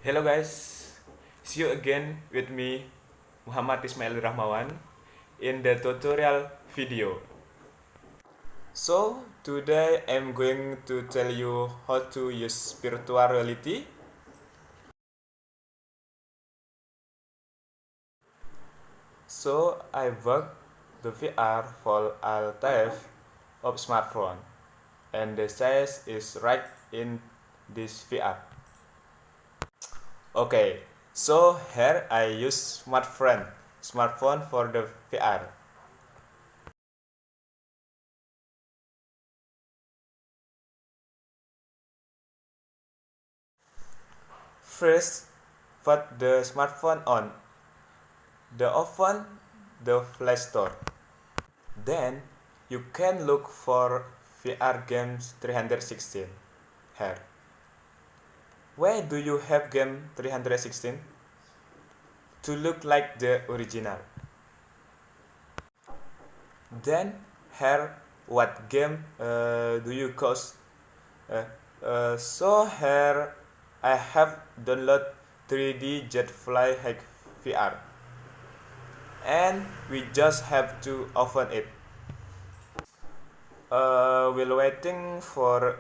Hello guys, see you again with me Muhammad Ismail Rahmawan in the tutorial video. So today I'm going to tell you how to use virtual reality. So I work the VR for all types of smartphone and the size is right in this VR. Okay, so here I use smartphone for the VR. First, put the smartphone on open the Play Store. Then you can look for VR games 316 here. Why do you have game 316? To look like the original. Then here what game do you cost? So here I have download 3D Jet Fly Hack VR and we just have to open it. While waiting for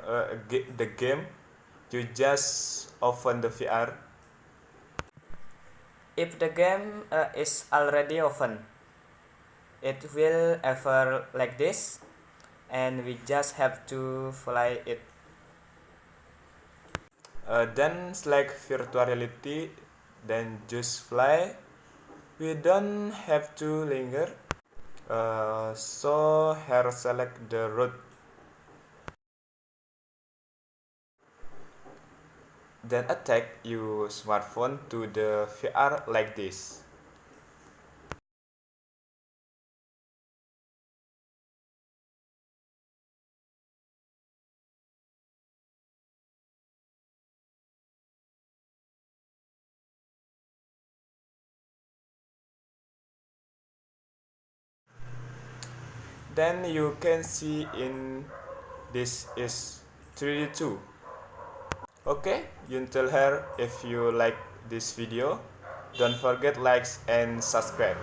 the game, you just open the VR. If the game is already open, it will ever like this, and we just have to fly it. Then select virtual reality, then just fly. We don't have to linger. So here select the route. Then attach your smartphone to the VR like this. Then you can see in this is 3D too. Okay, you tell her if you like this video. Don't forget likes and subscribe.